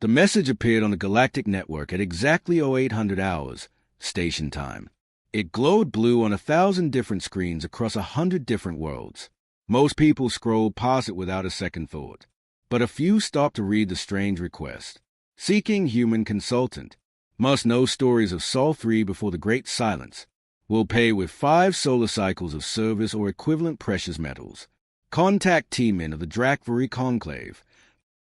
The message appeared on the Galactic Network at exactly 0800 hours, station time. It glowed blue on 1,000 different screens across 100 different worlds. Most people scrolled past it without a second thought, but a few stopped to read the strange request. Seeking human consultant. Must know stories of Sol 3 before the Great Silence. Will pay with 5 solar cycles of service or equivalent precious metals. Contact T-Min of the Drakvari Conclave.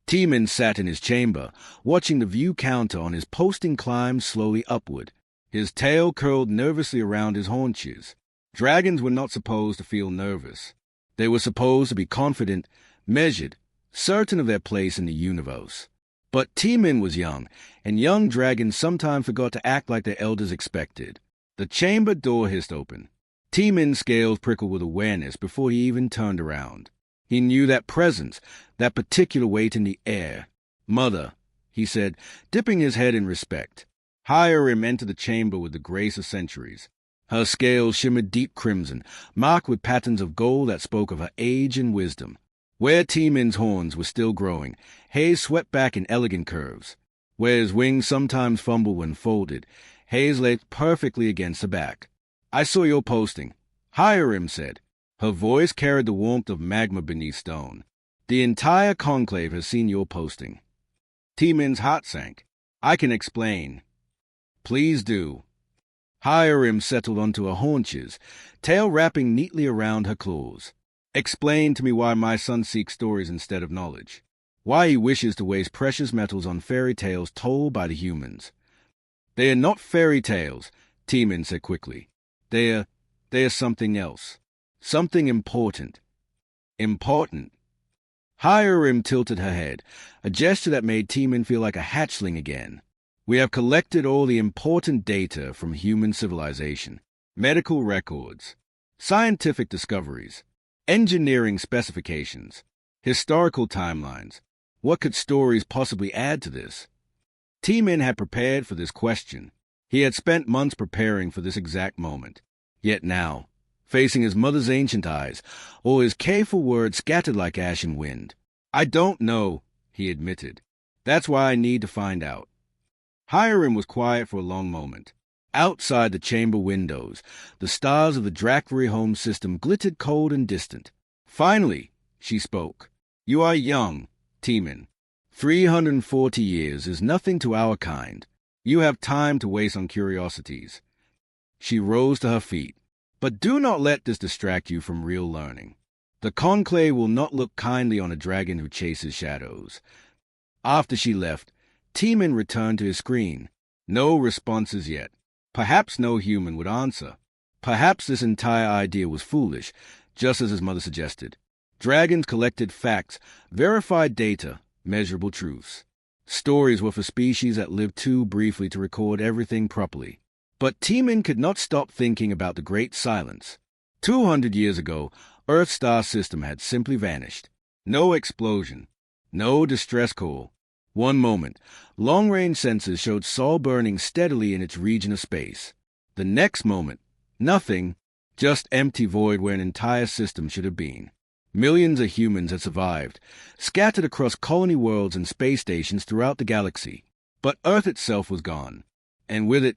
T-Min sat in his chamber, watching the view counter on his posting climb slowly upward. His tail curled nervously around his haunches. Dragons were not supposed to feel nervous. They were supposed to be confident, measured, certain of their place in the universe. But T-Min was young, and young dragons sometimes forgot to act like their elders expected. The chamber door hissed open. T-Min's scales prickled with awareness before he even turned around. He knew that presence, that particular weight in the air. "Mother," he said, dipping his head in respect. Hiram entered the chamber with the grace of centuries. Her scales shimmered deep crimson, marked with patterns of gold that spoke of her age and wisdom. Where T-Min's horns were still growing, haze swept back in elegant curves. Where his wings sometimes fumbled when folded, haze lay perfectly against the back. "I saw your posting," Hiram said. Her voice carried the warmth of magma beneath stone. "The entire conclave has seen your posting." T-Min's heart sank. "I can explain." "Please do." Hiram settled onto her haunches, tail wrapping neatly around her claws. "Explain to me why my son seeks stories instead of knowledge. Why he wishes to waste precious metals on fairy tales told by the humans." "They are not fairy tales," T-Min said quickly. They are something else. Something important." "Important?" Hiram tilted her head, a gesture that made T-Min feel like a hatchling again. "We have collected all the important data from human civilization. Medical records, scientific discoveries, engineering specifications, historical timelines. What could stories possibly add to this?" T-Min had prepared for this question. He had spent months preparing for this exact moment. Yet now, facing his mother's ancient eyes, all his careful words scattered like ash and wind. "I don't know," he admitted. "That's why I need to find out." Hiram was quiet for a long moment. Outside the chamber windows, the stars of the Drakvari home system glittered cold and distant. Finally, she spoke. "You are young, T-Min. 340 years is nothing to our kind. You have time to waste on curiosities." She rose to her feet. "But do not let this distract you from real learning. The conclave will not look kindly on a dragon who chases shadows." After she left, T-Min returned to his screen. No responses yet. Perhaps no human would answer. Perhaps this entire idea was foolish, just as his mother suggested. Dragons collected facts, verified data, measurable truths. Stories were for species that lived too briefly to record everything properly. But T-Min could not stop thinking about the Great Silence. 200 years ago, Earth's star system had simply vanished. No explosion. No distress call. One moment, long-range sensors showed Sol burning steadily in its region of space. The next moment, nothing, just empty void where an entire system should have been. Millions of humans had survived, scattered across colony worlds and space stations throughout the galaxy. But Earth itself was gone. And with it,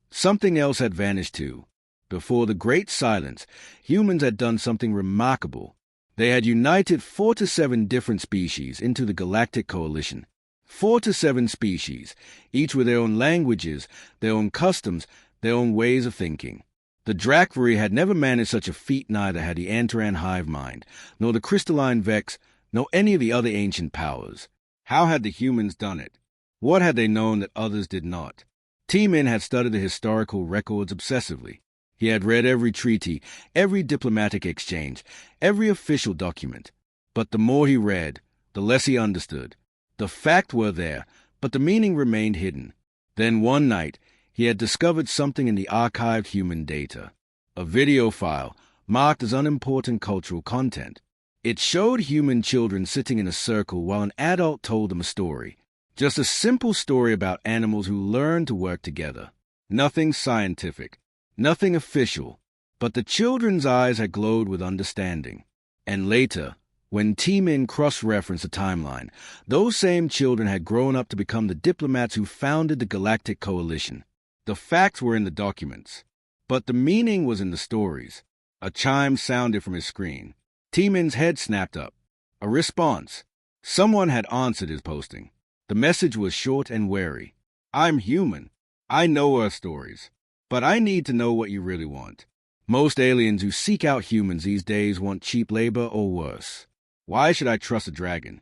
something else had vanished too. Before the Great Silence, humans had done something remarkable. They had united 4 to 7 different species into the Galactic Coalition. 4 to 7 species, each with their own languages, their own customs, their own ways of thinking. The Drakvari had never managed such a feat, neither had the Antaran hive mind, nor the crystalline Vex, nor any of the other ancient powers. How had the humans done it? What had they known that others did not? T-Min had studied the historical records obsessively. He had read every treaty, every diplomatic exchange, every official document. But the more he read, the less he understood. The facts were there, but the meaning remained hidden. Then one night, he had discovered something in the archived human data. A video file, marked as unimportant cultural content. It showed human children sitting in a circle while an adult told them a story. Just a simple story about animals who learned to work together. Nothing scientific, nothing official, but the children's eyes had glowed with understanding. And later, When T-Min cross-referenced the timeline, those same children had grown up to become the diplomats who founded the Galactic Coalition. The facts were in the documents, but the meaning was in the stories. A chime sounded from his screen. T-Min's head snapped up. A response. Someone had answered his posting. The message was short and wary. I'm human. I know our stories, but I need to know what you really want. Most aliens who seek out humans these days want cheap labor or worse. Why should I trust a dragon?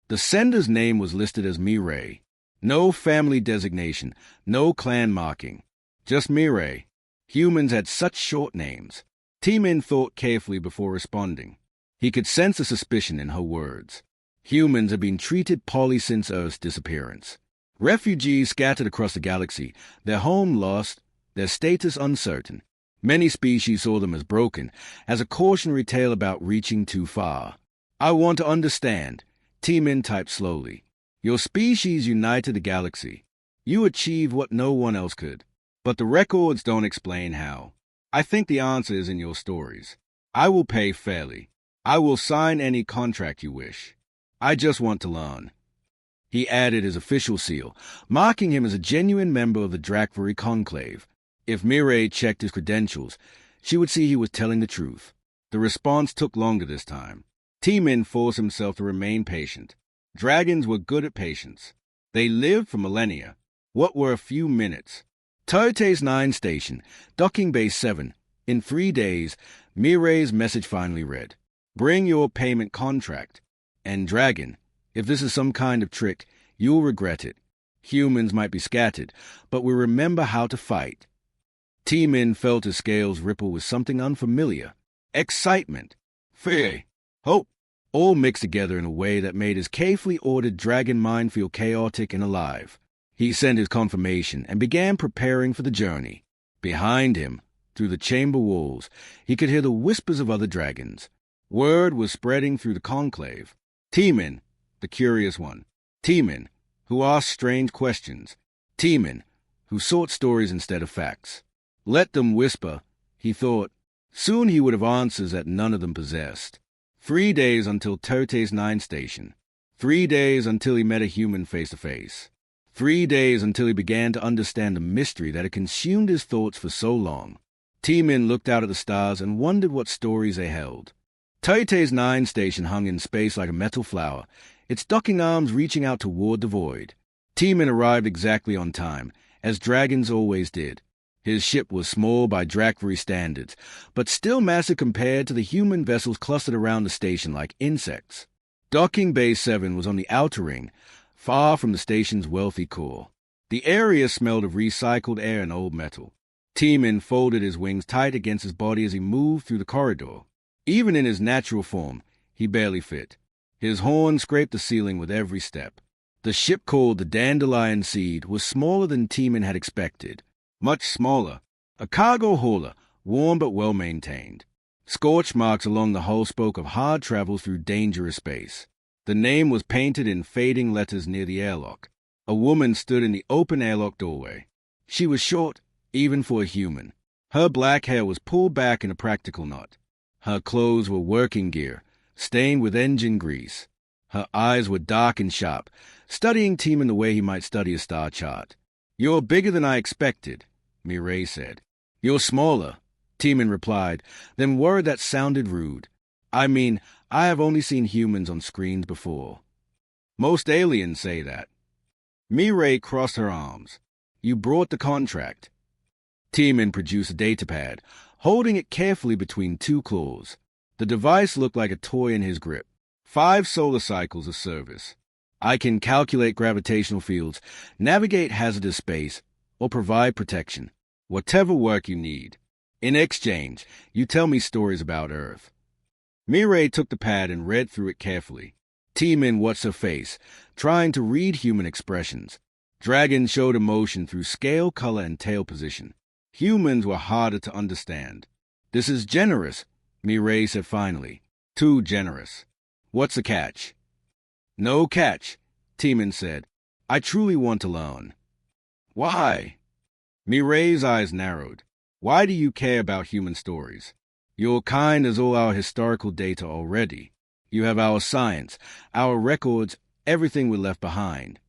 The sender's name was listed as Mirai. No family designation, no clan marking. Just Mirai. Humans had such short names. T-Min thought carefully before responding. He could sense a suspicion in her words. Humans had been treated poorly since Earth's disappearance. Refugees scattered across the galaxy, their home lost, their status uncertain. Many species saw them as broken, as a cautionary tale about reaching too far. I want to understand, T-Min typed slowly. Your species united the galaxy. You achieved what no one else could. But the records don't explain how. I think the answer is in your stories. I will pay fairly. I will sign any contract you wish. I just want to learn. He added his official seal, marking him as a genuine member of the Drakvari Conclave. If Mirai checked his credentials, she would see he was telling the truth. The response took longer this time. T-Min forced himself to remain patient. Dragons were good at patience. They lived for millennia. What were a few minutes? Toyote's 9 station, docking bay 7. In 3 days, Mirai's message finally read. Bring your payment contract. And dragon, if this is some kind of trick, you'll regret it. Humans might be scattered, but we remember how to fight. T-Min felt his scales ripple with something unfamiliar. Excitement, fear, hope, all mixed together in a way that made his carefully ordered dragon mind feel chaotic and alive. He sent his confirmation and began preparing for the journey. Behind him, through the chamber walls, he could hear the whispers of other dragons. Word was spreading through the conclave. T-Min, the curious one. T-Min, who asked strange questions. T-Min, who sought stories instead of facts. Let them whisper, he thought. Soon he would have answers that none of them possessed. 3 days until Toyote's 9 station. 3 days until he met a human face to face. 3 days until he began to understand the mystery that had consumed his thoughts for so long. T-Min looked out at the stars and wondered what stories they held. Toyote's 9 station hung in space like a metal flower, its docking arms reaching out toward the void. T-Min arrived exactly on time, as dragons always did. His ship was small by Drakvari standards, but still massive compared to the human vessels clustered around the station like insects. Docking Bay 7 was on the outer ring, far from the station's wealthy core. The area smelled of recycled air and old metal. T-Min folded his wings tight against his body as he moved through the corridor. Even in his natural form, he barely fit. His horn scraped the ceiling with every step. The ship called the Dandelion Seed was smaller than T-Min had expected. Much smaller. A cargo hauler, warm but well-maintained. Scorch marks along the hull spoke of hard travel through dangerous space. The name was painted in fading letters near the airlock. A woman stood in the open airlock doorway. She was short, even for a human. Her black hair was pulled back in a practical knot. Her clothes were working gear, stained with engine grease. Her eyes were dark and sharp, studying T-Min the way he might study a star chart. You're bigger than I expected, Mirai said. You're smaller, T-Min replied, then word that sounded rude. I mean, I have only seen humans on screens before. Most aliens say that. Mirai crossed her arms. You brought the contract. T-Min produced a datapad, holding it carefully between 2 claws. The device looked like a toy in his grip. 5 solar cycles of service. I can calculate gravitational fields, navigate hazardous space, or provide protection. Whatever work you need. In exchange, you tell me stories about Earth. Mirai took the pad and read through it carefully. T-Min watched her face, trying to read human expressions. Dragons showed emotion through scale, color, and tail position. Humans were harder to understand. This is generous, Mirai said finally. Too generous. What's the catch? No catch, T-Min said. I truly want to learn. Why? Mirai's eyes narrowed. Why do you care about human stories? Your kind has all our historical data already. You have our science, our records, everything we left behind.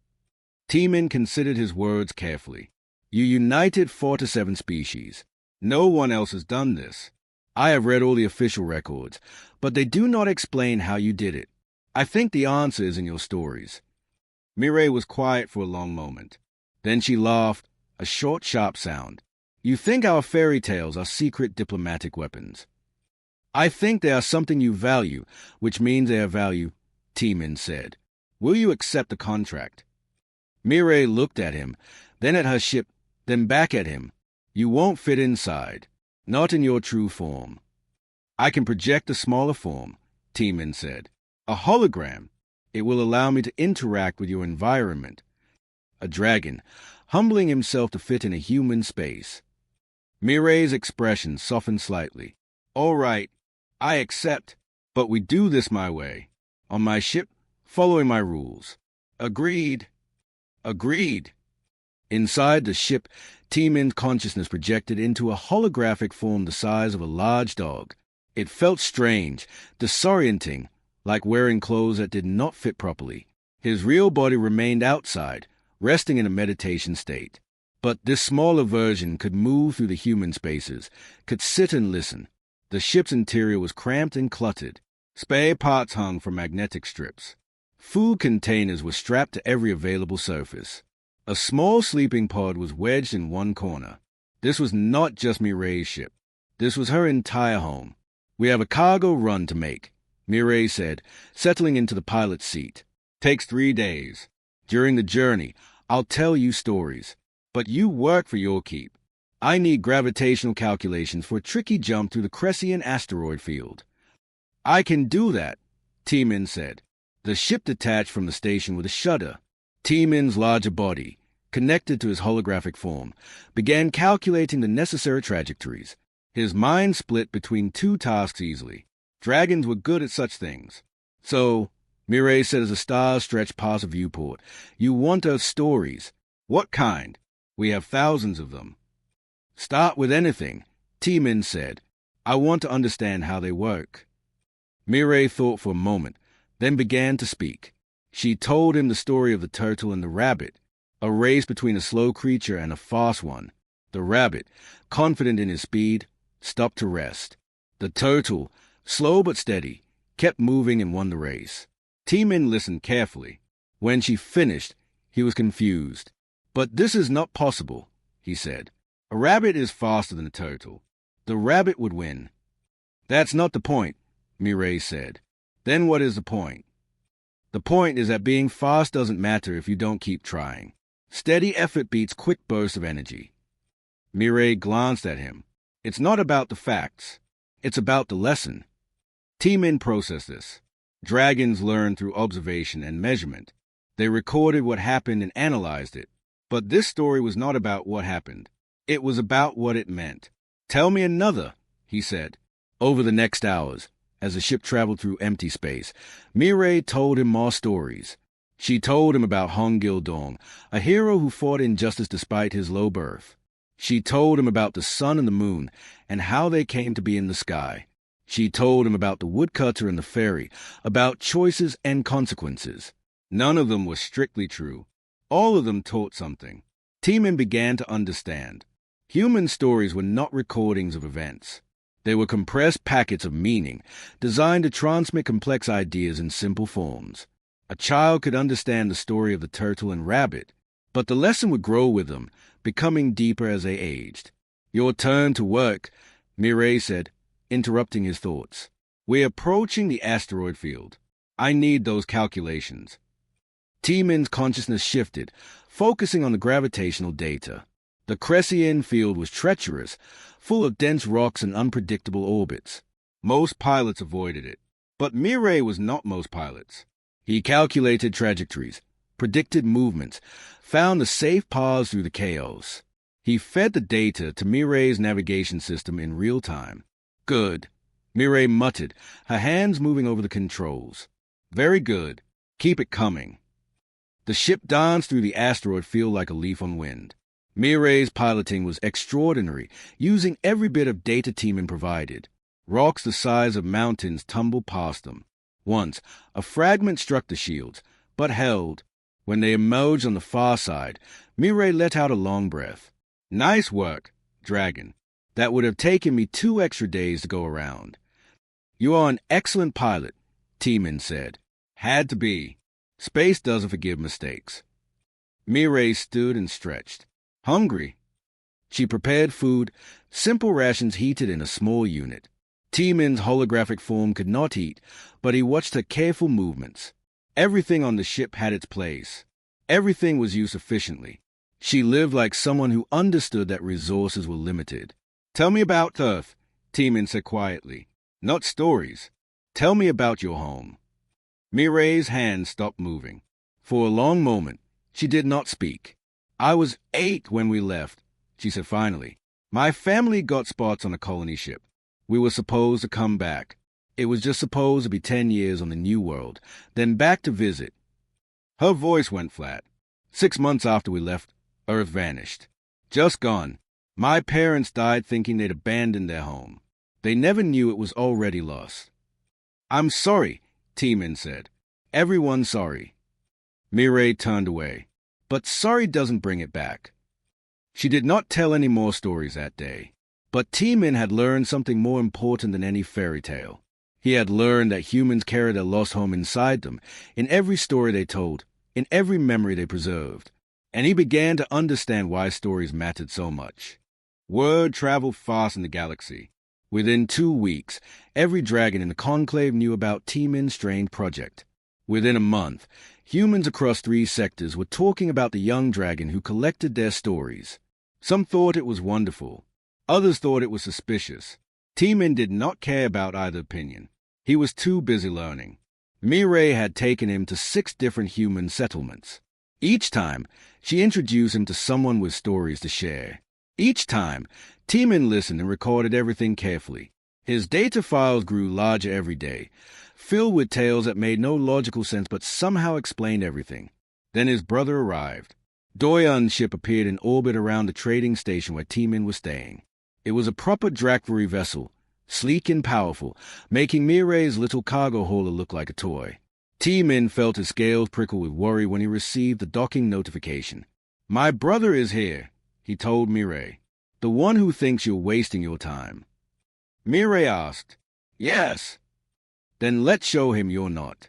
Teeman considered his words carefully. You united 4 to 7 species. No one else has done this. I have read all the official records, but they do not explain how you did it. I think the answer is in your stories. Mireille was quiet for a long moment. Then she laughed, a short, sharp sound. You think our fairy tales are secret diplomatic weapons. I think they are something you value, which means they have value, Teeman said. Will you accept the contract? Mireille looked at him, then at her ship, then back at him. You won't fit inside. Not in your true form. I can project a smaller form, Teeman said. A hologram. It will allow me to interact with your environment. A dragon, humbling himself to fit in a human space. Mireille's expression softened slightly. All right, I accept, but we do this my way. On my ship, following my rules. Agreed. Agreed. Inside the ship, Teeman's consciousness projected into a holographic form the size of a large dog. It felt strange, disorienting, like wearing clothes that did not fit properly. His real body remained outside, resting in a meditation state. But this smaller version could move through the human spaces, could sit and listen. The ship's interior was cramped and cluttered. Spare parts hung from magnetic strips. Food containers were strapped to every available surface. A small sleeping pod was wedged in one corner. This was not just Mireille's ship. This was her entire home. We have a cargo run to make, Mireille said, settling into the pilot's seat. Takes 3 days. During the journey, I'll tell you stories. But you work for your keep. I need gravitational calculations for a tricky jump through the Cressian asteroid field. I can do that, Teeman said. The ship detached from the station with a shudder. Teeman's larger body, connected to his holographic form, began calculating the necessary trajectories. His mind split between 2 tasks easily. Dragons were good at such things. So, Mireille said as the stars stretched past a viewport, you want us stories. What kind? We have thousands of them. Start with anything, Teeman said. I want to understand how they work. Mireille thought for a moment, then began to speak. She told him the story of the turtle and the rabbit, a race between a slow creature and a fast one. The rabbit, confident in his speed, stopped to rest. The turtle, slow but steady, kept moving and won the race. Teeman listened carefully. When she finished, he was confused. But this is not possible, he said. A rabbit is faster than a turtle. The rabbit would win. That's not the point, Mireille said. Then what is the point? The point is that being fast doesn't matter if you don't keep trying. Steady effort beats quick bursts of energy. Mireille glanced at him. It's not about the facts. It's about the lesson. Teeman processed this. Dragons learn through observation and measurement. They recorded what happened and analyzed it. But this story was not about what happened. It was about what it meant. Tell me another, he said. Over the next hours, as the ship traveled through empty space, Mireille told him more stories. She told him about Hong Gildong, a hero who fought injustice despite his low birth. She told him about the sun and the moon and how they came to be in the sky. She told him about the woodcutter and the fairy, about choices and consequences. None of them was strictly true. All of them taught something. Teeman began to understand. Human stories were not recordings of events. They were compressed packets of meaning, designed to transmit complex ideas in simple forms. A child could understand the story of the turtle and rabbit, but the lesson would grow with them, becoming deeper as they aged. Your turn to work, Mireille said, interrupting his thoughts. We're approaching the asteroid field. I need those calculations. Teeman's consciousness shifted, focusing on the gravitational data. The Cressian field was treacherous, full of dense rocks and unpredictable orbits. Most pilots avoided it, but Mireille was not most pilots. He calculated trajectories, predicted movements, found the safe paths through the chaos. He fed the data to Mireille's navigation system in real time. Good, Mireille muttered, her hands moving over the controls. Very good. Keep it coming. The ship danced through the asteroid field like a leaf on wind. Mireille's piloting was extraordinary, using every bit of data Teeman provided. Rocks the size of mountains tumbled past them. Once, a fragment struck the shields, but held. When they emerged on the far side, Mireille let out a long breath. Nice work, Dragon. That would have taken me 2 extra days to go around. You are an excellent pilot, T-Min said. Had to be. Space doesn't forgive mistakes. Mireille stood and stretched. Hungry? She prepared food, simple rations heated in a small unit. T-Min's holographic form could not eat, but he watched her careful movements. Everything on the ship had its place. Everything was used efficiently. She lived like someone who understood that resources were limited. Tell me about Earth, T-Min said quietly. Not stories. Tell me about your home. Mireille's hand stopped moving. For a long moment, she did not speak. I was 8 when we left, she said finally. My family got spots on a colony ship. We were supposed to come back. It was just supposed to be 10 years on the New World, then back to visit. Her voice went flat. 6 months after we left, Earth vanished. Just gone. My parents died thinking they'd abandoned their home. They never knew it was already lost. I'm sorry, T-Min said. Everyone's sorry. Mireille turned away. But sorry doesn't bring it back. She did not tell any more stories that day. But T-Min had learned something more important than any fairy tale. He had learned that humans carry their lost home inside them, in every story they told, in every memory they preserved. And he began to understand why stories mattered so much. Word traveled fast in the galaxy. Within 2 weeks, every dragon in the Conclave knew about T-Min's strange project. Within a month, humans across 3 sectors were talking about the young dragon who collected their stories. Some thought it was wonderful. Others thought it was suspicious. T-Min did not care about either opinion. He was too busy learning. Mireille had taken him to 6 different human settlements. Each time, she introduced him to someone with stories to share. Each time, T-Min listened and recorded everything carefully. His data files grew larger every day, filled with tales that made no logical sense but somehow explained everything. Then his brother arrived. Doyun's ship appeared in orbit around the trading station where T-Min was staying. It was a proper Drakvari vessel, sleek and powerful, making Mireille's little cargo holder look like a toy. T-Min felt his scales prickle with worry when he received the docking notification. My brother is here, he told Mireille. The one who thinks you're wasting your time. Mireille asked, Yes. Then let's show him you're not.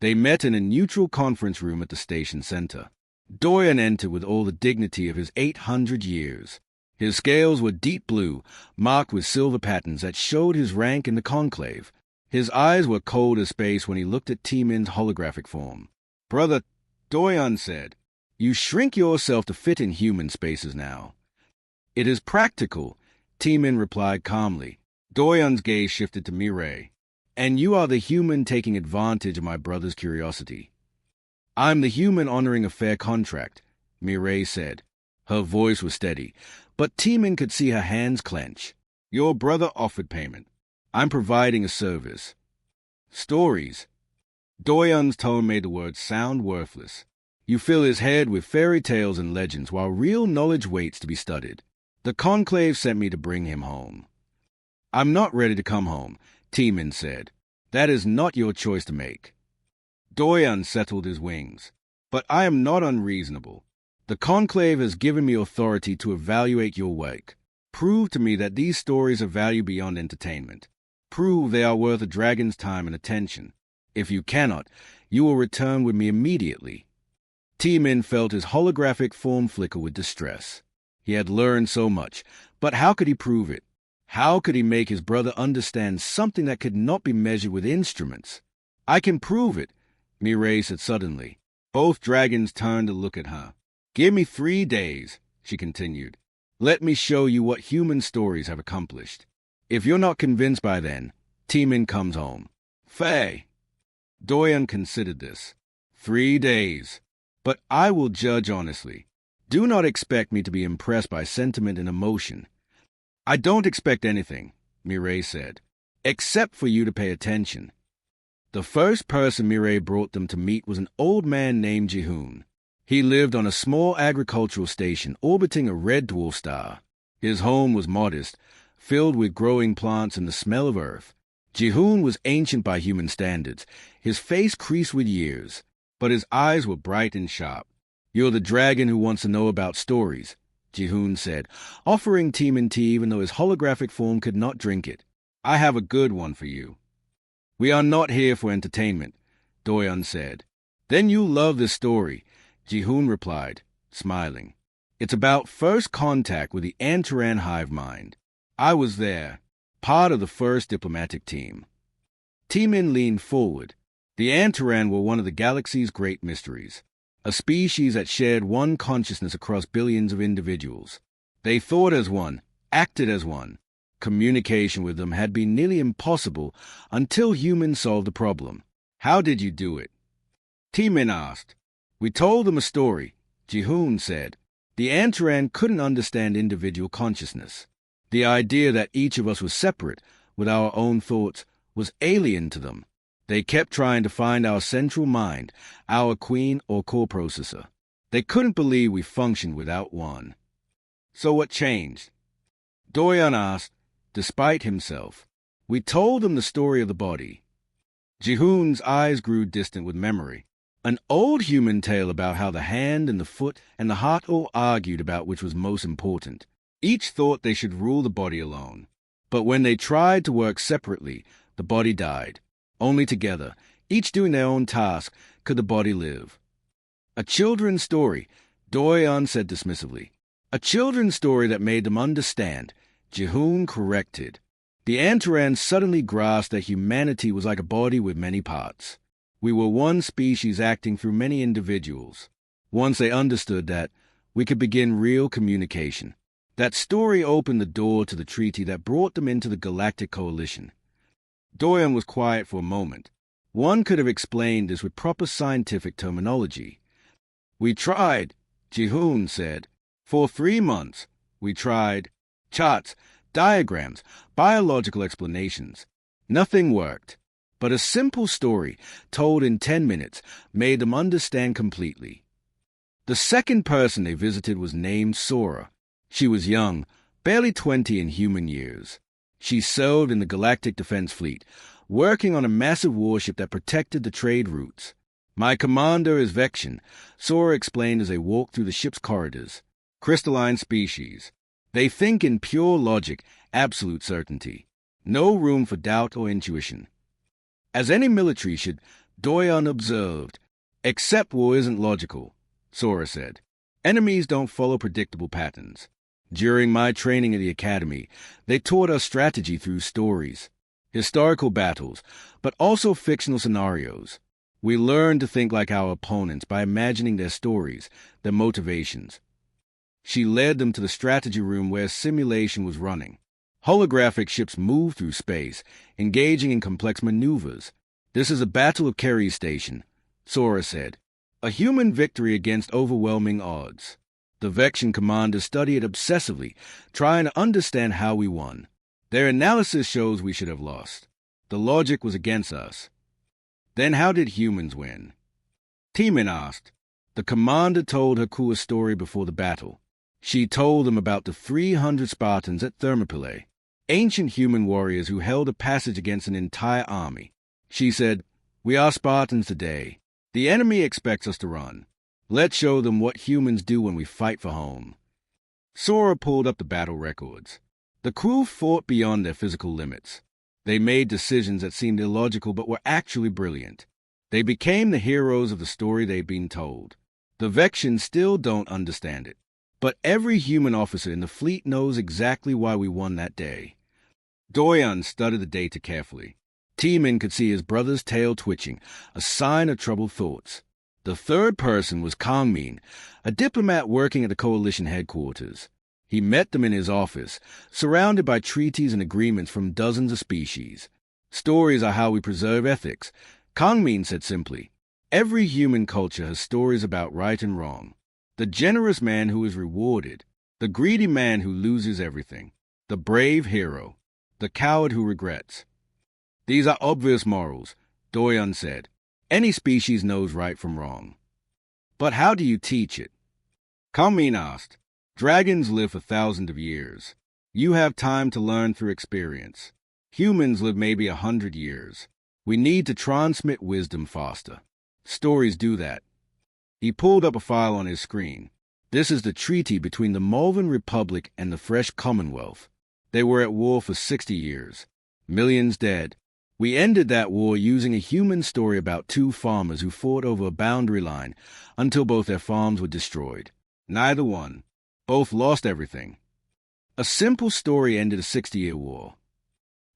They met in a neutral conference room at the station center. Doyen entered with all the dignity of his 800 years. His scales were deep blue, marked with silver patterns that showed his rank in the conclave. His eyes were cold as space when he looked at T-Min's holographic form. Brother, Doyen said, you shrink yourself to fit in human spaces now. It is practical, T-Min replied calmly. Doyen's gaze shifted to Mireille. And you are the human taking advantage of my brother's curiosity. I'm the human honoring a fair contract, Mireille said. Her voice was steady, but T-Min could see her hands clench. Your brother offered payment. I'm providing a service. Stories. Doyen's tone made the words sound worthless. You fill his head with fairy tales and legends while real knowledge waits to be studied. The conclave sent me to bring him home. I'm not ready to come home, T-Min said. That is not your choice to make. Doyen settled his wings. But I am not unreasonable. The conclave has given me authority to evaluate your work. Prove to me that these stories are valued beyond entertainment. Prove they are worth a dragon's time and attention. If you cannot, you will return with me immediately. T-Min felt his holographic form flicker with distress. He had learned so much, but how could he prove it? How could he make his brother understand something that could not be measured with instruments? I can prove it, Mireille said suddenly. Both dragons turned to look at her. Give me 3 days, she continued. Let me show you what human stories have accomplished. If you're not convinced by then, T-Min comes home. Faye. Doyen considered this. 3 days. But I will judge honestly. Do not expect me to be impressed by sentiment and emotion. I don't expect anything, Mireille said, except for you to pay attention. The first person Mireille brought them to meet was an old man named Jihoon. He lived on a small agricultural station orbiting a red dwarf star. His home was modest, filled with growing plants and the smell of earth. Jihoon was ancient by human standards, his face creased with years, but his eyes were bright and sharp. "You're the dragon who wants to know about stories," Jihoon said, offering Teemin tea even though his holographic form could not drink it. "I have a good one for you." "We are not here for entertainment," Doyeon said. "Then you'll love this story," Jihoon replied, smiling. "It's about first contact with the Antaran hive mind. I was there, part of the first diplomatic team." Teemin leaned forward. The Antaran were one of the galaxy's great mysteries, a species that shared one consciousness across billions of individuals. They thought as one, acted as one. Communication with them had been nearly impossible until humans solved the problem. "How did you do it?" Teemin asked. "We told them a story," Jihoon said. "The Antaran couldn't understand individual consciousness. The idea that each of us was separate, with our own thoughts, was alien to them. They kept trying to find our central mind, our queen or core processor. They couldn't believe we functioned without one." "So what changed?" Doyeon asked, despite himself. "We told them the story of the body." Jihoon's eyes grew distant with memory. An old human tale about how the hand and the foot and the heart all argued about which was most important. Each thought they should rule the body alone. But when they tried to work separately, the body died. Only together, each doing their own task, could the body live. "A children's story," Doyeon said dismissively. "A children's story that made them understand," Jihoon corrected. The Antaran suddenly grasped that humanity was like a body with many parts. We were one species acting through many individuals. Once they understood that, we could begin real communication. That story opened the door to the treaty that brought them into the Galactic Coalition. Doyeon was quiet for a moment. One could have explained this with proper scientific terminology. "We tried," Jihoon said. "For 3 months, we tried charts, diagrams, biological explanations. Nothing worked. But a simple story, told in 10 minutes, made them understand completely." The second person they visited was named Sora. She was young, barely 20 in human years. She served in the Galactic Defense Fleet, working on a massive warship that protected the trade routes. "My commander is Vection," Sora explained as they walked through the ship's corridors. "Crystalline species. They think in pure logic, absolute certainty. No room for doubt or intuition. As any military should," Doyeon observed. "Except war isn't logical," Sora said. "Enemies don't follow predictable patterns. During my training at the academy, they taught us strategy through stories, historical battles, but also fictional scenarios. We learned to think like our opponents by imagining their stories, their motivations." She led them to the strategy room where simulation was running. Holographic ships moved through space, engaging in complex maneuvers. "This is a battle of Kerry's Station," Sora said. "A human victory against overwhelming odds. The Vection commanders study it obsessively, trying to understand how we won. Their analysis shows we should have lost. The logic was against us." "Then how did humans win?" Teemin asked. The commander told Hakua's story before the battle. She told them about the 300 Spartans at Thermopylae, ancient human warriors who held a passage against an entire army. She said, "We are Spartans today. The enemy expects us to run. Let's show them what humans do when we fight for home." Sora pulled up the battle records. The crew fought beyond their physical limits. They made decisions that seemed illogical but were actually brilliant. They became the heroes of the story they'd been told. The Vexians still don't understand it. But every human officer in the fleet knows exactly why we won that day. Doyeon studied the data carefully. Teemin could see his brother's tail twitching, a sign of troubled thoughts. The third person was Kangmin, a diplomat working at the coalition headquarters. He met them in his office, surrounded by treaties and agreements from dozens of species. "Stories are how we preserve ethics," Kangmin said simply. "Every human culture has stories about right and wrong. The generous man who is rewarded, the greedy man who loses everything, the brave hero, the coward who regrets. These are obvious morals," Doyeon said. "Any species knows right from wrong." "But how do you teach it?" Kangmin asked. "Dragons live for thousands of years. You have time to learn through experience. Humans live maybe 100 years. We need to transmit wisdom faster. Stories do that. He pulled up a file on his screen. This is the treaty between the Malvern Republic and the Fresh Commonwealth. They were at war for 60 years. Millions dead. We ended that war using a human story about two farmers who fought over a boundary line until both their farms were destroyed. Neither won. Both lost everything. A simple story ended a 60-year war.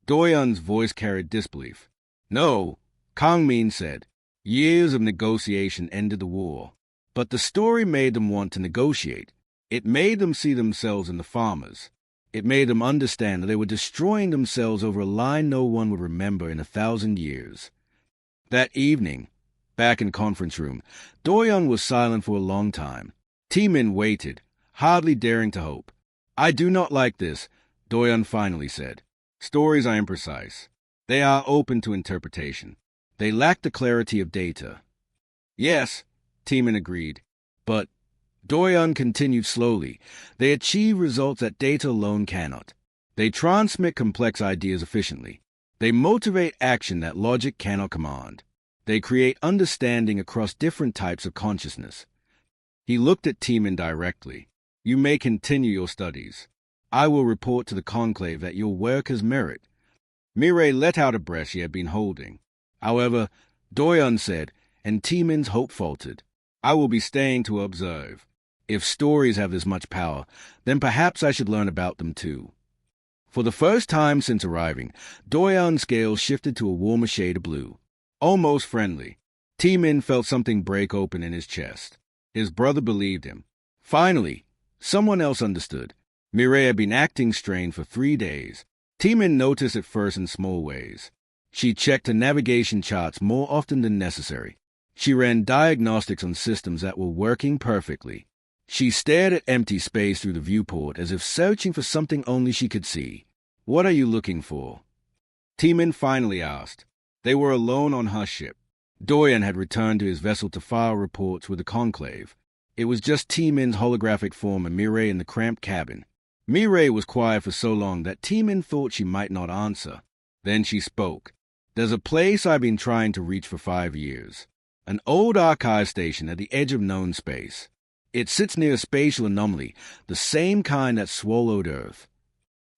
Doyun's voice carried disbelief. No, Kang Min said. Years of negotiation ended the war. But the story made them want to negotiate. It made them see themselves in the farmers. It made them understand that they were destroying themselves over a line no one would remember in 1,000 years. That evening, back in conference room, Doyun was silent for a long time. T-Min waited, hardly daring to hope. I do not like this, Doyun finally said. Stories are imprecise. They are open to interpretation. They lack the clarity of data. Yes, T-Min agreed, but Doyun continued slowly. They achieve results that data alone cannot. They transmit complex ideas efficiently. They motivate action that logic cannot command. They create understanding across different types of consciousness. He looked at T-Min directly. You may continue your studies. I will report to the conclave that your work has merit. Mireille let out a breath she had been holding. However, Doyun said, and T-Min's hope faltered. I will be staying to observe. If stories have this much power, then perhaps I should learn about them too. For the first time since arriving, Doyun's scale shifted to a warmer shade of blue. Almost friendly. T-Min felt something break open in his chest. His brother believed him. Finally, someone else understood. Mireille had been acting strained for 3 days. T-Min noticed at first in small ways. She checked her navigation charts more often than necessary. She ran diagnostics on systems that were working perfectly. She stared at empty space through the viewport as if searching for something only she could see. What are you looking for? T-Min finally asked. They were alone on her ship. Doyun had returned to his vessel to file reports with the conclave. It was just T-Min's holographic form and Mireille in the cramped cabin. Mireille was quiet for so long that T-Min thought she might not answer. Then she spoke. There's a place I've been trying to reach for 5 years. An old archive station at the edge of known space. It sits near a spatial anomaly, the same kind that swallowed Earth.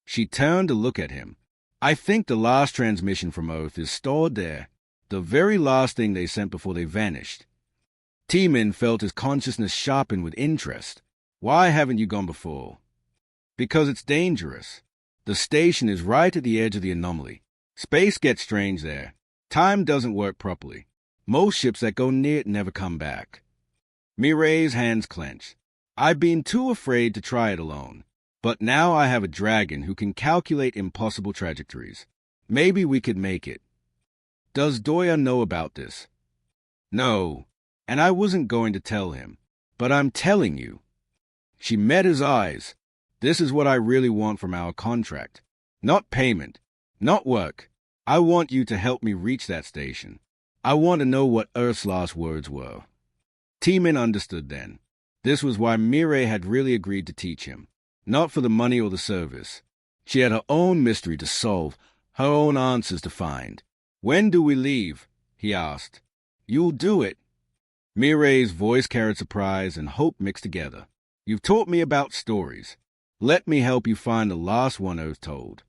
She turned to look at him. I think the last transmission from Earth is stored there, the very last thing they sent before they vanished. T-Min felt his consciousness sharpen with interest. Why haven't you gone before? Because it's dangerous. The station is right at the edge of the anomaly. Space gets strange there. Time doesn't work properly. Most ships that go near it never come back. Mireille's hands clenched. I've been too afraid to try it alone. But now I have a dragon who can calculate impossible trajectories. Maybe we could make it. Does Doyun know about this? No, and I wasn't going to tell him. But I'm telling you. She met his eyes. This is what I really want from our contract. Not payment. Not work. I want you to help me reach that station. I want to know what Earth's last words were. T-Min understood then. This was why Mireille had really agreed to teach him. Not for the money or the service. She had her own mystery to solve, her own answers to find. When do we leave? He asked. You'll do it. Mireille's voice carried surprise and hope mixed together. You've taught me about stories. Let me help you find the last one Earth told.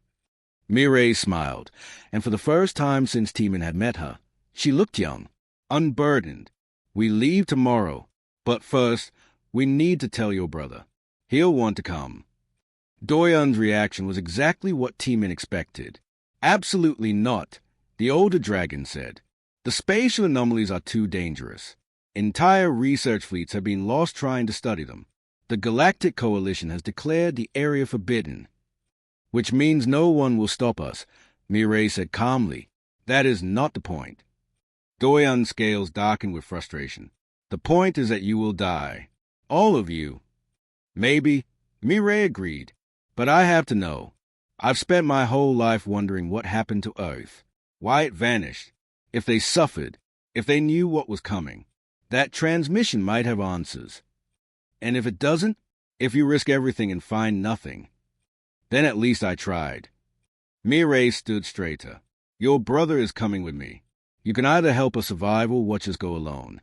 Mireille smiled, and for the first time since T-Min had met her, she looked young, unburdened. We leave tomorrow, but first, we need to tell your brother. He'll want to come. Doyun's reaction was exactly what T-Min expected. Absolutely not, the older dragon said. The spatial anomalies are too dangerous. Entire research fleets have been lost trying to study them. The Galactic Coalition has declared the area forbidden. Which means no one will stop us, Mireille said calmly. That is not the point. Doyun's scales darkened with frustration. The point is that you will die. All of you. Maybe, Mireille agreed. But I have to know. I've spent my whole life wondering what happened to Earth. Why it vanished. If they suffered. If they knew what was coming. That transmission might have answers. And if it doesn't, if you risk everything and find nothing, then at least I tried. Mireille stood straighter. Your brother is coming with me. You can either help us survive or watch us go alone.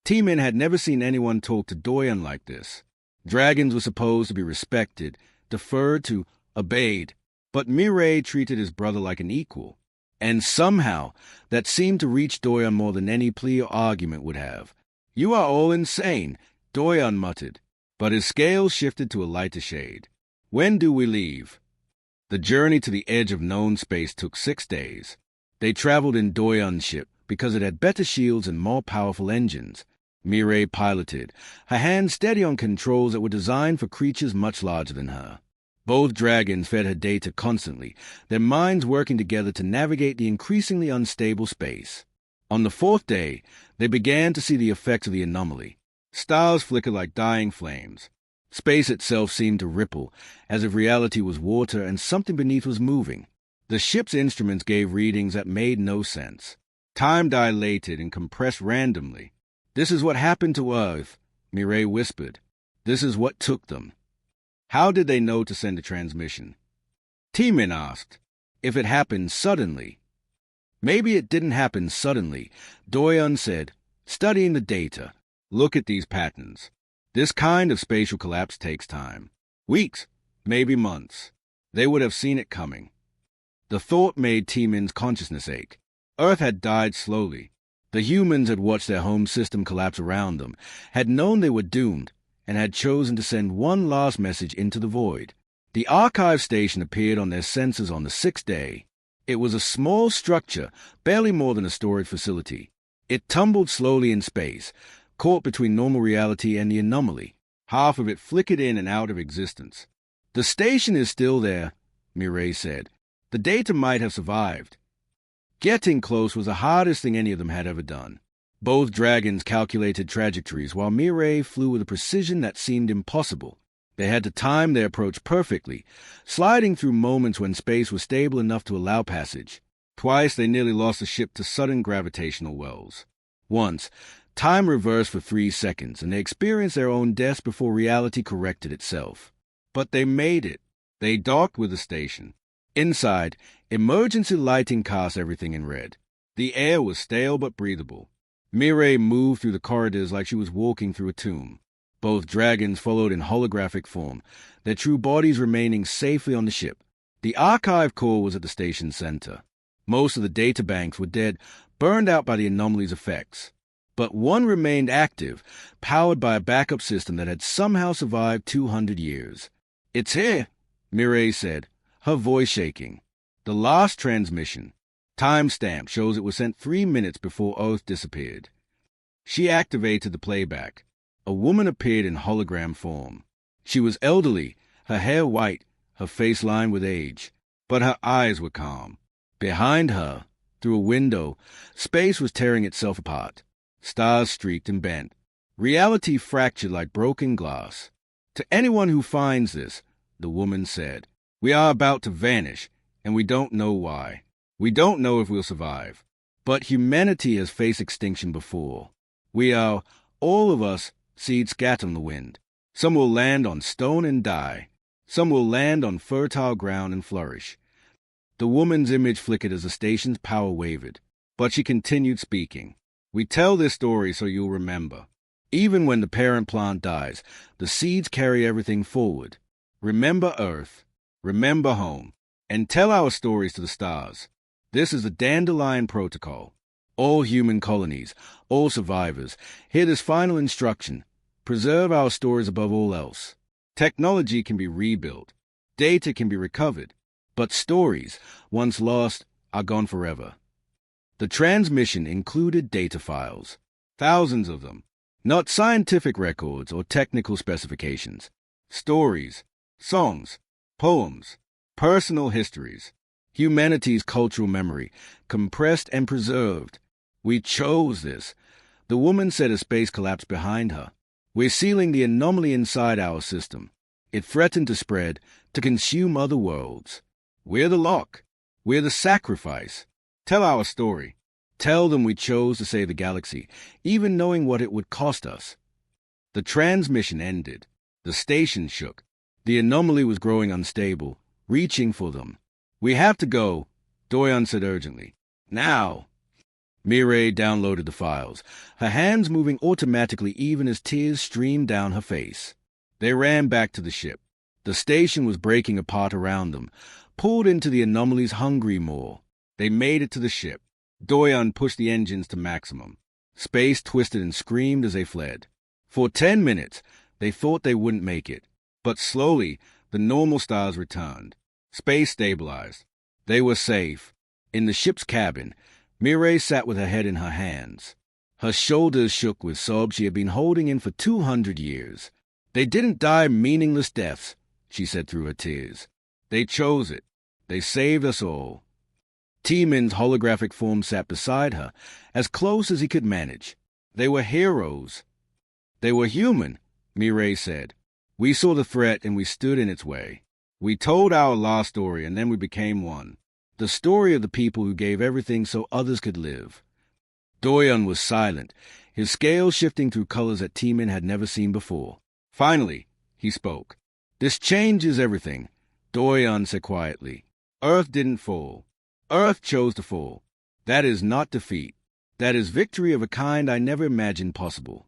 T-Min had never seen anyone talk to Doyon like this. Dragons were supposed to be respected, deferred to, obeyed, but Mireille treated his brother like an equal. And somehow, that seemed to reach Doyon more than any plea or argument would have. You are all insane, Doyon muttered, but his scales shifted to a lighter shade. When do we leave? The journey to the edge of known space took 6 days. They traveled in Doyon's ship because it had better shields and more powerful engines. Mireille piloted, her hands steady on controls that were designed for creatures much larger than her. Both dragons fed her data constantly, their minds working together to navigate the increasingly unstable space. On the 4th day, they began to see the effects of the anomaly. Stars flickered like dying flames. Space itself seemed to ripple, as if reality was water and something beneath was moving. The ship's instruments gave readings that made no sense. Time dilated and compressed randomly. This is what happened to Earth, Mireille whispered. This is what took them. How did they know to send a transmission? T-Min asked. If it happened suddenly. Maybe it didn't happen suddenly, Doyon said, studying the data. Look at these patterns. This kind of spatial collapse takes time. Weeks, maybe months. They would have seen it coming. The thought made T-Min's consciousness ache. Earth had died slowly. The humans had watched their home system collapse around them, had known they were doomed, and had chosen to send one last message into the void. The archive station appeared on their sensors on the 6th day. It was a small structure, barely more than a storage facility. It tumbled slowly in space, caught between normal reality and the anomaly. Half of it flickered in and out of existence. The station is still there, Mireille said. The data might have survived. Getting close was the hardest thing any of them had ever done. Both dragons calculated trajectories, while Mireille flew with a precision that seemed impossible. They had to time their approach perfectly, sliding through moments when space was stable enough to allow passage. Twice they nearly lost the ship to sudden gravitational wells. Once, time reversed for 3 seconds, and they experienced their own deaths before reality corrected itself. But they made it. They docked with the station. Inside, emergency lighting cast everything in red. The air was stale but breathable. Mireille moved through the corridors like she was walking through a tomb. Both dragons followed in holographic form, their true bodies remaining safely on the ship. The archive core was at the station's center. Most of the data banks were dead, burned out by the anomaly's effects. But one remained active, powered by a backup system that had somehow survived 200 years. It's here, Mireille said, her voice shaking. The last transmission, timestamp, shows it was sent 3 minutes before Earth disappeared. She activated the playback. A woman appeared in hologram form. She was elderly, her hair white, her face lined with age, but her eyes were calm. Behind her, through a window, space was tearing itself apart. Stars streaked and bent. Reality fractured like broken glass. To anyone who finds this, the woman said, we are about to vanish, and we don't know why. We don't know if we'll survive. But humanity has faced extinction before. We are, all of us, seeds scattered on the wind. Some will land on stone and die. Some will land on fertile ground and flourish. The woman's image flickered as the station's power wavered, but she continued speaking. We tell this story so you'll remember. Even when the parent plant dies, the seeds carry everything forward. Remember Earth, remember home, and tell our stories to the stars. This is the Dandelion Protocol. All human colonies, all survivors, hear this final instruction. Preserve our stories above all else. Technology can be rebuilt. Data can be recovered. But stories, once lost, are gone forever. The transmission included data files. Thousands of them. Not scientific records or technical specifications. Stories, songs, poems, personal histories. Humanity's cultural memory, compressed and preserved. We chose this. The woman said as space collapsed behind her. We're sealing the anomaly inside our system. It threatened to spread, to consume other worlds. We're the lock. We're the sacrifice. Tell our story. Tell them we chose to save the galaxy, even knowing what it would cost us. The transmission ended. The station shook. The anomaly was growing unstable, reaching for them. We have to go, Doyon said urgently. Now! Mireille downloaded the files, her hands moving automatically even as tears streamed down her face. They ran back to the ship. The station was breaking apart around them, pulled into the anomaly's hungry maw. They made it to the ship. Doyon pushed the engines to maximum. Space twisted and screamed as they fled. For 10 minutes, they thought they wouldn't make it. But slowly, the normal stars returned. Space stabilized. They were safe. In the ship's cabin, Mireille sat with her head in her hands. Her shoulders shook with sobs she had been holding in for 200 years. They didn't die meaningless deaths, she said through her tears. They chose it. They saved us all. T-Min's holographic form sat beside her, as close as he could manage. They were heroes. They were human, Mireille said. We saw the threat and we stood in its way. We told our last story and then we became one. The story of the people who gave everything so others could live. Doyon was silent, his scales shifting through colors that T-Min had never seen before. Finally, he spoke. This changes everything, Doyon said quietly. Earth didn't fall. Earth chose to fall. That is not defeat. That is victory of a kind I never imagined possible.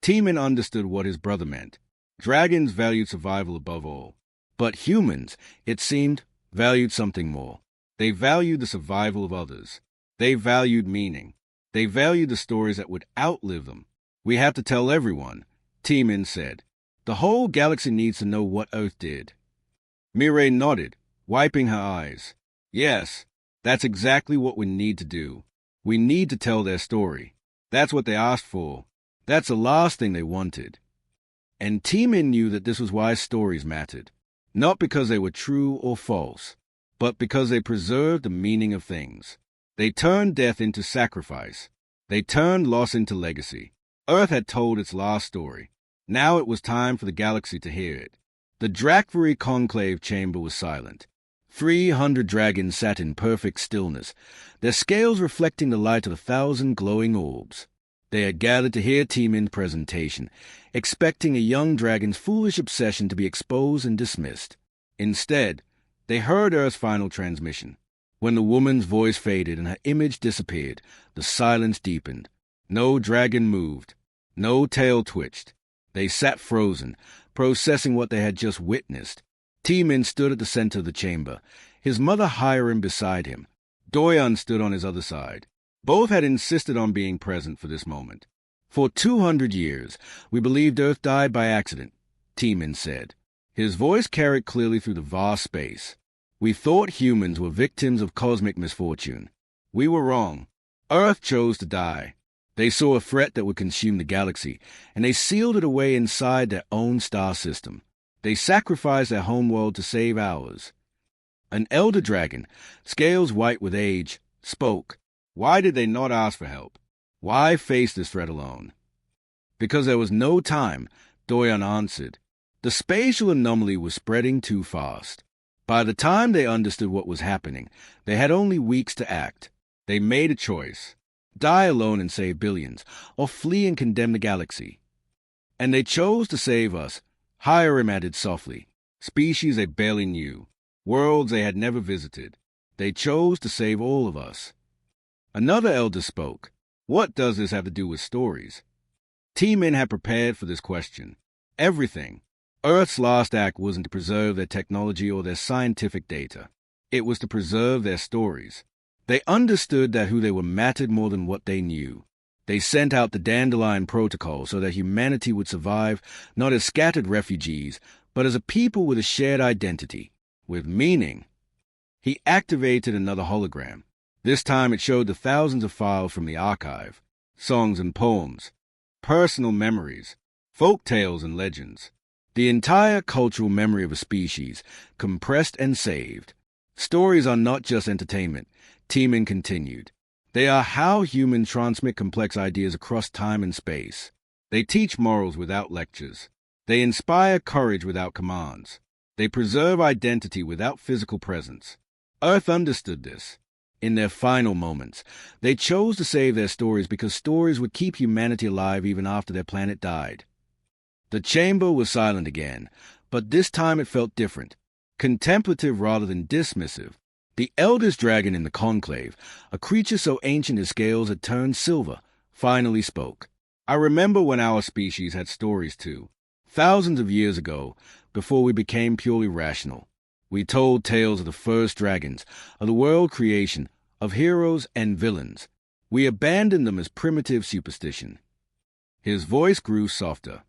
T-Min understood what his brother meant. Dragons valued survival above all. But humans, it seemed, valued something more. They valued the survival of others. They valued meaning. They valued the stories that would outlive them. We have to tell everyone, T-Min said. The whole galaxy needs to know what Earth did. Mireille nodded, wiping her eyes. Yes, that's exactly what we need to do. We need to tell their story. That's what they asked for. That's the last thing they wanted. And T-Min knew that this was why stories mattered. Not because they were true or false, but because they preserved the meaning of things. They turned death into sacrifice. They turned loss into legacy. Earth had told its last story. Now it was time for the galaxy to hear it. The Drakvari conclave chamber was silent. 300 dragons sat in perfect stillness, their scales reflecting the light of 1,000 glowing orbs. They had gathered to hear T-Min's presentation, expecting a young dragon's foolish obsession to be exposed and dismissed. Instead, they heard Earth's final transmission. When the woman's voice faded and her image disappeared, the silence deepened. No dragon moved. No tail twitched. They sat frozen, processing what they had just witnessed. T-Min stood at the center of the chamber, his mother Hiram beside him. Doyon stood on his other side. Both had insisted on being present for this moment. For 200 years, we believed Earth died by accident, T-Min said. His voice carried clearly through the vast space. We thought humans were victims of cosmic misfortune. We were wrong. Earth chose to die. They saw a threat that would consume the galaxy, and they sealed it away inside their own star system. They sacrificed their homeworld to save ours. An elder dragon, scales white with age, spoke. Why did they not ask for help? Why face this threat alone? Because there was no time, Doyon answered. The spatial anomaly was spreading too fast. By the time they understood what was happening, they had only weeks to act. They made a choice. Die alone and save billions, or flee and condemn the galaxy. And they chose to save us, Hiram added softly. Species they barely knew. Worlds they had never visited. They chose to save all of us. Another elder spoke. What does this have to do with stories? T-Min had prepared for this question. Everything. Earth's last act wasn't to preserve their technology or their scientific data. It was to preserve their stories. They understood that who they were mattered more than what they knew. They sent out the Dandelion Protocol so that humanity would survive not as scattered refugees, but as a people with a shared identity, with meaning. He activated another hologram. This time it showed the thousands of files from the archive, songs and poems, personal memories, folk tales and legends. The entire cultural memory of a species, compressed and saved. Stories are not just entertainment, T-Min continued. They are how humans transmit complex ideas across time and space. They teach morals without lectures. They inspire courage without commands. They preserve identity without physical presence. Earth understood this. In their final moments, they chose to save their stories because stories would keep humanity alive even after their planet died. The chamber was silent again, but this time it felt different. Contemplative rather than dismissive. The eldest dragon in the conclave, a creature so ancient his scales had turned silver, finally spoke. I remember when our species had stories too. Thousands of years ago, before we became purely rational. We told tales of the first dragons, of the world creation, of heroes and villains. We abandoned them as primitive superstition. His voice grew softer.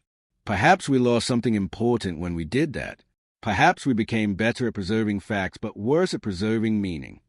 Perhaps we lost something important when we did that. Perhaps we became better at preserving facts, but worse at preserving meaning.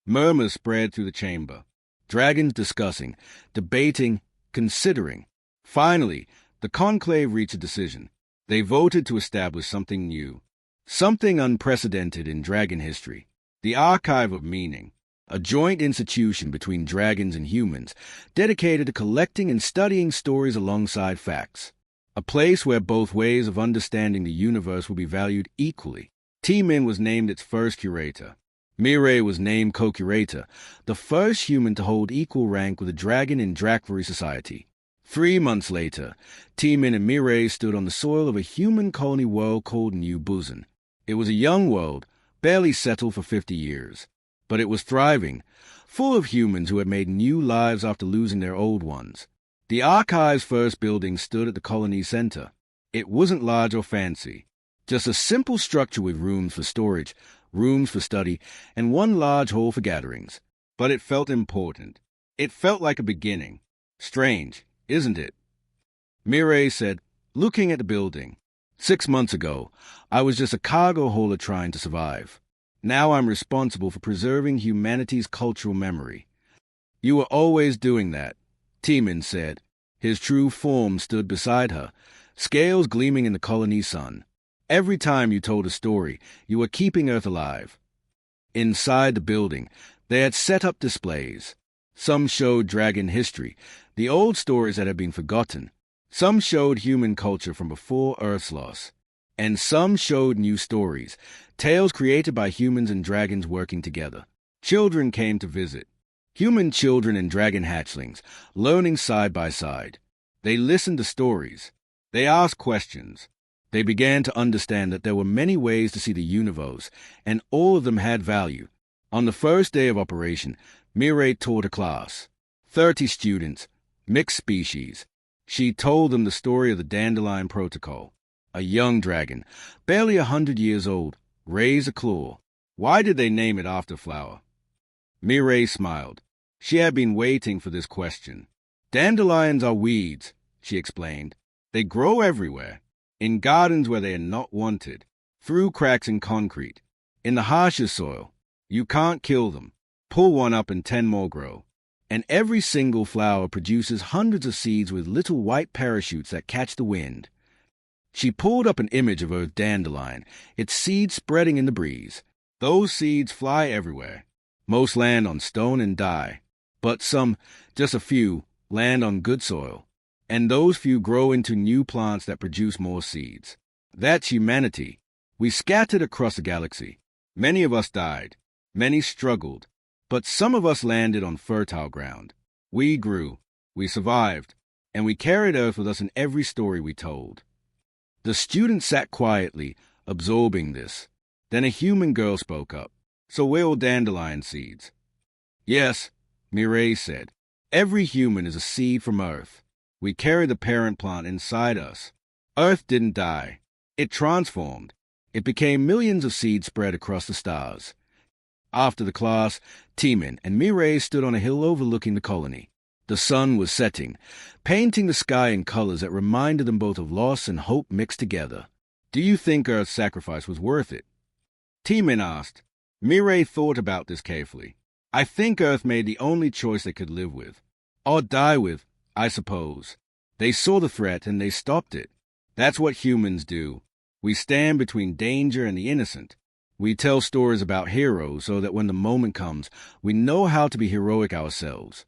Murmurs spread through the chamber. Dragons discussing, debating, considering. Finally, the conclave reached a decision. They voted to establish something new. Something unprecedented in dragon history. The Archive of Meaning. A joint institution between dragons and humans, dedicated to collecting and studying stories alongside facts. A place where both ways of understanding the universe will be valued equally. T-Min was named its first curator. Mireille was named co-curator, the first human to hold equal rank with a dragon in Drakvari society. 3 months later, T-Min and Mireille stood on the soil of a human colony world called New Busan. It was a young world, barely settled for 50 years. But it was thriving, full of humans who had made new lives after losing their old ones. The archive's first building stood at the colony's center. It wasn't large or fancy, just a simple structure with rooms for storage, rooms for study, and one large hall for gatherings. But it felt important. It felt like a beginning. Strange, isn't it? Mireille said, looking at the building. 6 months ago, I was just a cargo hauler trying to survive. Now I'm responsible for preserving humanity's cultural memory. You were always doing that, T-Min said. His true form stood beside her, scales gleaming in the colony's sun. Every time you told a story, you were keeping Earth alive. Inside the building, they had set up displays. Some showed dragon history, the old stories that had been forgotten. Some showed human culture from before Earth's loss. And some showed new stories, tales created by humans and dragons working together. Children came to visit. Human children and dragon hatchlings, learning side by side. They listened to stories. They asked questions. They began to understand that there were many ways to see the universe, and all of them had value. On the first day of operation, Mireille taught a class. 30 students, mixed species. She told them the story of the Dandelion Protocol. A young dragon, barely 100 years old, raised a claw. Why did they name it after flower? Mireille smiled. She had been waiting for this question. Dandelions are weeds, she explained. They grow everywhere, in gardens where they are not wanted, through cracks in concrete, in the harshest soil. You can't kill them. Pull one up and 10 more grow. And every single flower produces hundreds of seeds with little white parachutes that catch the wind. She pulled up an image of a dandelion, its seeds spreading in the breeze. Those seeds fly everywhere. Most land on stone and die, but some, just a few, land on good soil, and those few grow into new plants that produce more seeds. That's humanity. We scattered across the galaxy. Many of us died. Many struggled. But some of us landed on fertile ground. We grew. We survived. And we carried Earth with us in every story we told. The students sat quietly, absorbing this. Then a human girl spoke up. So we're all dandelion seeds. Yes, Mireille said. Every human is a seed from Earth. We carry the parent plant inside us. Earth didn't die. It transformed. It became millions of seeds spread across the stars. After the class, T-Min and Mireille stood on a hill overlooking the colony. The sun was setting, painting the sky in colors that reminded them both of loss and hope mixed together. Do you think Earth's sacrifice was worth it? T-Min asked. Mireille thought about this carefully. I think Earth made the only choice they could live with. Or die with, I suppose. They saw the threat and they stopped it. That's what humans do. We stand between danger and the innocent. We tell stories about heroes so that when the moment comes, we know how to be heroic ourselves.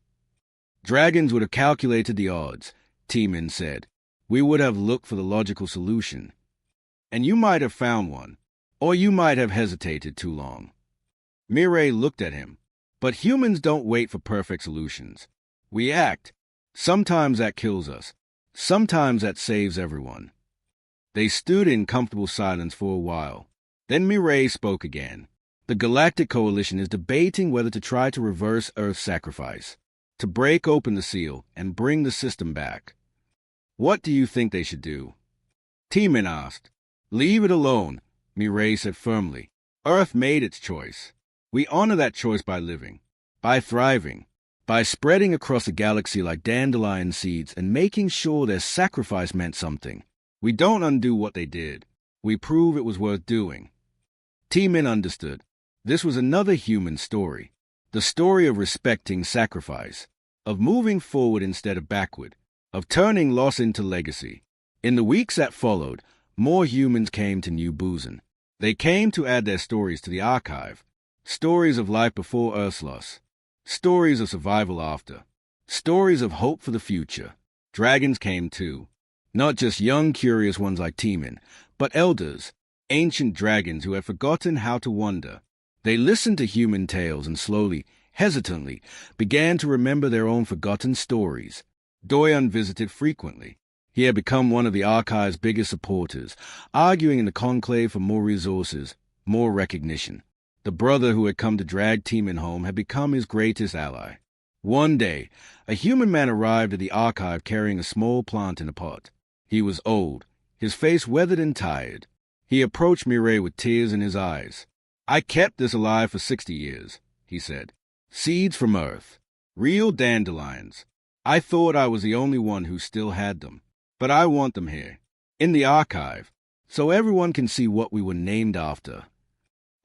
Dragons would have calculated the odds, T-Min said. We would have looked for the logical solution. And you might have found one, or you might have hesitated too long. Mireille looked at him. But humans don't wait for perfect solutions. We act. Sometimes that kills us. Sometimes that saves everyone. They stood in comfortable silence for a while. Then Mireille spoke again. The Galactic Coalition is debating whether to try to reverse Earth's sacrifice, to break open the seal and bring the system back. What do you think they should do? Teeman asked. Leave it alone, Mireille said firmly. Earth made its choice. We honor that choice by living, by thriving, by spreading across the galaxy like dandelion seeds and making sure their sacrifice meant something. We don't undo what they did. We prove it was worth doing. Teeman understood. This was another human story. The story of respecting sacrifice, of moving forward instead of backward, of turning loss into legacy. In the weeks that followed, more humans came to New Buzan. They came to add their stories to the archive. Stories of life before Earth's loss. Stories of survival after. Stories of hope for the future. Dragons came too. Not just young, curious ones like Teeman, but elders, ancient dragons who had forgotten how to wonder. They listened to human tales and slowly, hesitantly, began to remember their own forgotten stories. Doyon visited frequently. He had become one of the archive's biggest supporters, arguing in the conclave for more resources, more recognition. The brother who had come to drag Teeman home had become his greatest ally. One day, a human man arrived at the archive carrying a small plant in a pot. He was old, his face weathered and tired. He approached Mireille with tears in his eyes. I kept this alive for 60 years, he said. Seeds from Earth. Real dandelions. I thought I was the only one who still had them. But I want them here, in the archive, so everyone can see what we were named after.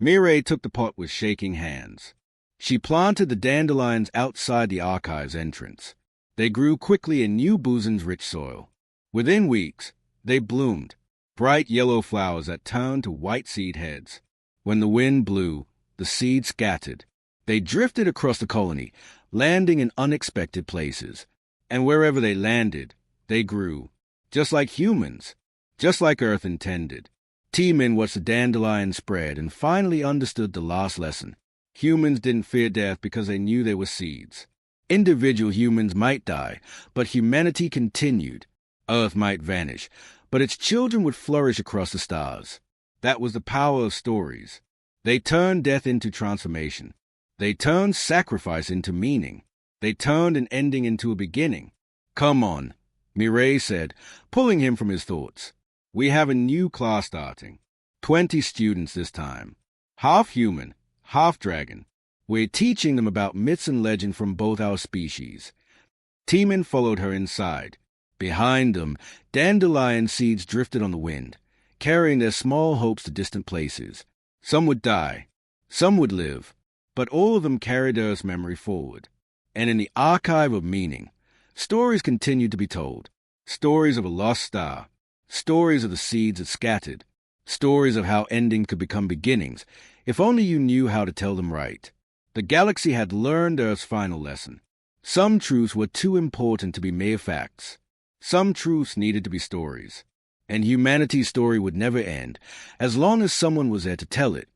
Mireille took the pot with shaking hands. She planted the dandelions outside the archive's entrance. They grew quickly in New Buzan's rich soil. Within weeks, they bloomed, bright yellow flowers that turned to white seed heads. When the wind blew, the seeds scattered. They drifted across the colony, landing in unexpected places. And wherever they landed, they grew, just like humans, just like Earth intended. Teeman watched the dandelion spread and finally understood the last lesson. Humans didn't fear death because they knew they were seeds. Individual humans might die, but humanity continued. Earth might vanish, but its children would flourish across the stars. That was the power of stories. They turned death into transformation. They turned sacrifice into meaning. They turned an ending into a beginning. Come on, Mireille said, pulling him from his thoughts. We have a new class starting. 20 students this time. Half human, half dragon. We're teaching them about myths and legend from both our species. Teeman followed her inside. Behind them, dandelion seeds drifted on the wind, carrying their small hopes to distant places. Some would die, some would live, but all of them carried Earth's memory forward. And in the archive of meaning, stories continued to be told. Stories of a lost star, stories of the seeds that scattered, stories of how endings could become beginnings, if only you knew how to tell them right. The galaxy had learned Earth's final lesson. Some truths were too important to be mere facts. Some truths needed to be stories. And humanity's story would never end, as long as someone was there to tell it,